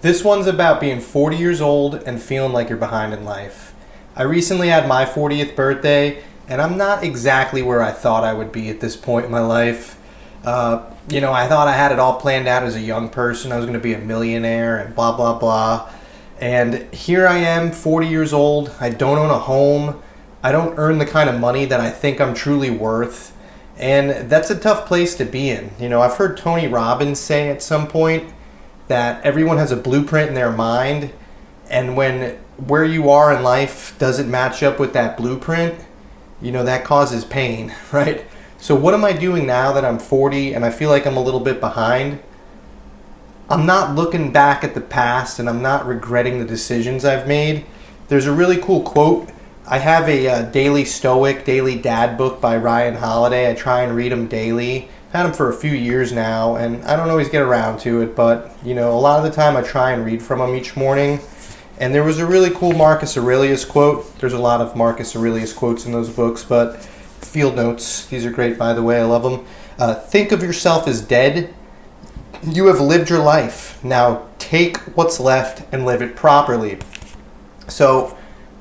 This one's about being 40 years old and feeling like you're behind in life. I recently had my 40th birthday, and I'm not exactly where I thought I would be at this point in my life. I thought I had it all planned out as a young person. I was going to be a millionaire and blah, blah, blah. And here I am, 40 years old. I don't own a home. I don't earn the kind of money that I think I'm truly worth. And that's a tough place to be in. I've heard Tony Robbins say at some point that everyone has a blueprint in their mind, and when where you are in life doesn't match up with that blueprint, that causes pain, right? So what am I doing now that I'm 40 and I feel like I'm a little bit behind? I'm not looking back at the past, and I'm not regretting the decisions I've made. There's a really cool quote. I have a Daily Stoic, Daily Dad book by Ryan Holiday. I try and read them daily. I've had them for a few years now, and I don't always get around to it, but a lot of the time I try and read from them each morning. And there was a really cool Marcus Aurelius quote. There's a lot of Marcus Aurelius quotes in those books, but field notes, these are great, by the way, I love them. Think of yourself as dead. You have lived your life. Now take what's left and live it properly. So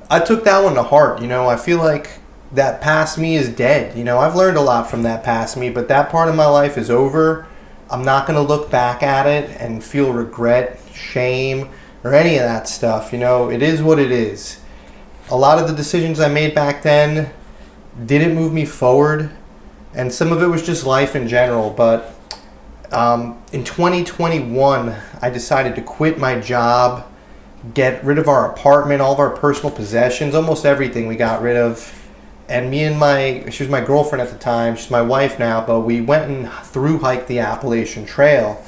I took that one to heart. I feel like that past me is dead. I've learned a lot from that past me, but that part of my life is over. I'm not going to look back at it and feel regret, shame, or any of that stuff. It is what it is. A lot of the decisions I made back then didn't move me forward, and some of it was just life in general. But in 2021, I decided to quit my job, get rid of our apartment, all of our personal possessions, almost everything we got rid of. And she was my girlfriend at the time, she's my wife now, but we went and through hiked the Appalachian Trail.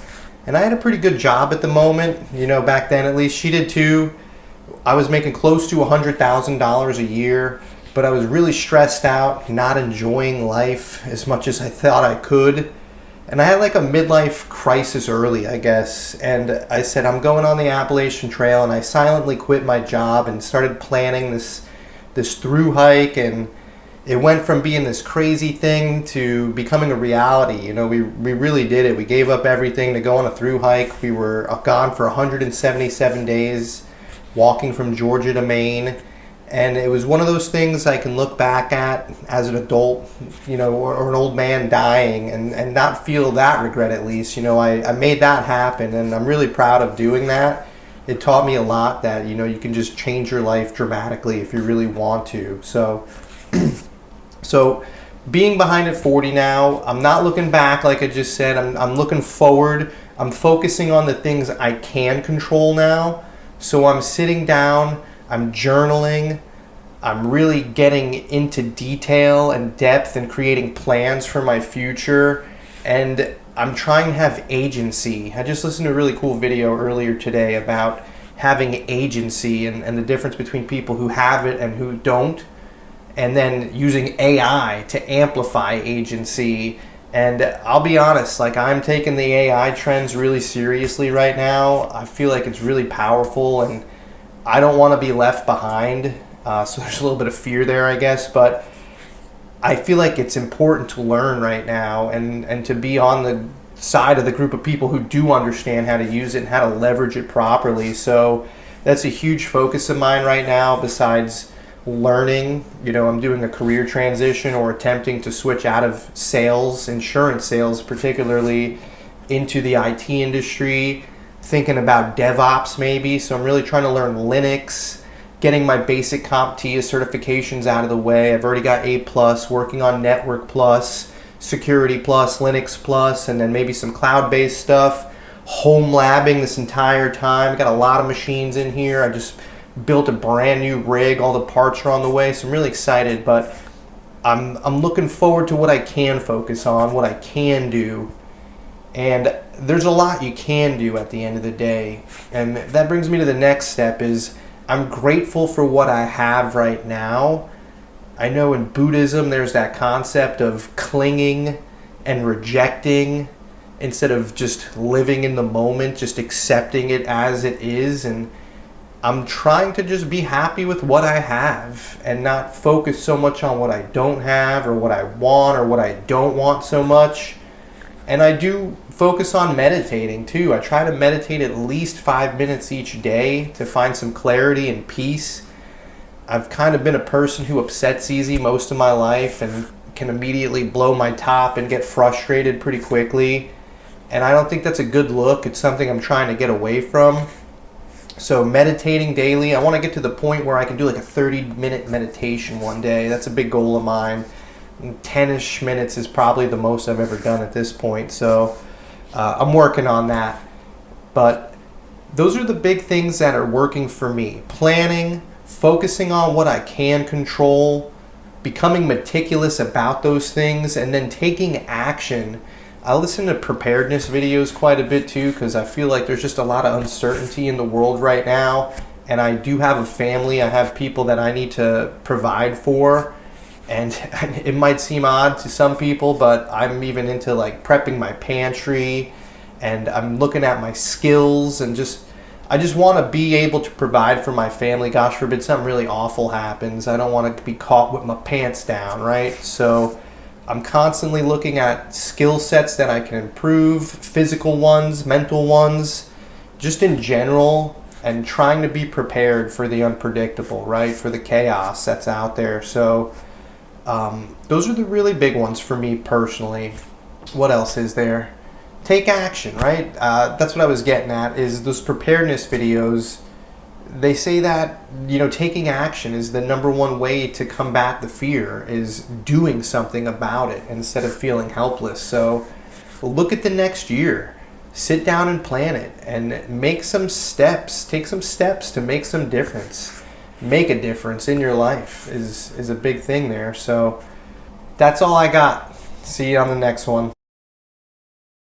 And I had a pretty good job at the moment, back then at least. She did too. I was making close to $100,000 a year, but I was really stressed out, not enjoying life as much as I thought I could. And I had like a midlife crisis early, I guess. And I said, I'm going on the Appalachian Trail, and I silently quit my job and started planning this through hike. And it went from being this crazy thing to becoming a reality. We really did it. We gave up everything to go on a through hike. We were gone for 177 days, walking from Georgia to Maine. And it was one of those things I can look back at as an adult, or an old man dying, and not feel that regret at least. I made that happen, and I'm really proud of doing that. It taught me a lot that, you can just change your life dramatically if you really want to. So being behind at 40 now, I'm not looking back like I just said. I'm looking forward. I'm focusing on the things I can control now. So I'm sitting down, I'm journaling, I'm really getting into detail and depth and creating plans for my future. And I'm trying to have agency. I just listened to a really cool video earlier today about having agency and the difference between people who have it and who don't. And then using AI to amplify agency. And I'll be honest, I'm taking the AI trends really seriously right now. I feel like it's really powerful, and I don't want to be left behind. So there's a little bit of fear there, I guess. But I feel like it's important to learn right now and to be on the side of the group of people who do understand how to use it and how to leverage it properly. So that's a huge focus of mine right now, besides learning. I'm doing a career transition, or attempting to switch out of sales, insurance sales particularly, into the IT industry, thinking about DevOps maybe. So I'm really trying to learn Linux, getting my basic CompTIA certifications out of the way. I've already got A+, working on Network Plus, Security Plus, Linux Plus, and then maybe some cloud-based stuff. Home labbing this entire time. I've got a lot of machines in here. I just built a brand new rig. All the parts are on the way, so I'm really excited. But I'm looking forward to what I can focus on, what I can do. And there's a lot you can do at the end of the day. And that brings me to the next step. Is I'm grateful for what I have right now. I know in Buddhism there's that concept of clinging and rejecting instead of just living in the moment, just accepting it as it is. And I'm trying to just be happy with what I have and not focus so much on what I don't have, or what I want or what I don't want so much. And I do focus on meditating too. I try to meditate at least 5 minutes each day to find some clarity and peace. I've kind of been a person who upsets easy most of my life and can immediately blow my top and get frustrated pretty quickly. And I don't think that's a good look. It's something I'm trying to get away from. So meditating daily, I want to get to the point where I can do like a 30-minute meditation one day. That's a big goal of mine. 10-ish minutes is probably the most I've ever done at this point. So I'm working on that. But those are the big things that are working for me. Planning, focusing on what I can control, becoming meticulous about those things, and then taking action. I listen to preparedness videos quite a bit too, because I feel like there's just a lot of uncertainty in the world right now. And I do have a family. I have people that I need to provide for. And it might seem odd to some people, but I'm even into like prepping my pantry, and I'm looking at my skills, and I just want to be able to provide for my family. Gosh forbid something really awful happens. I don't want to be caught with my pants down, right? So I'm constantly looking at skill sets that I can improve, physical ones, mental ones, just in general, and trying to be prepared for the unpredictable, right? For the chaos that's out there. So those are the really big ones for me personally. What else is there? Take action, right? That's what I was getting at, is those preparedness videos. They say that, taking action is the number one way to combat the fear, is doing something about it instead of feeling helpless. So look at the next year. Sit down and plan it and make some steps. Take some steps to make some difference. Make a difference in your life is a big thing there. So that's all I got. See you on the next one.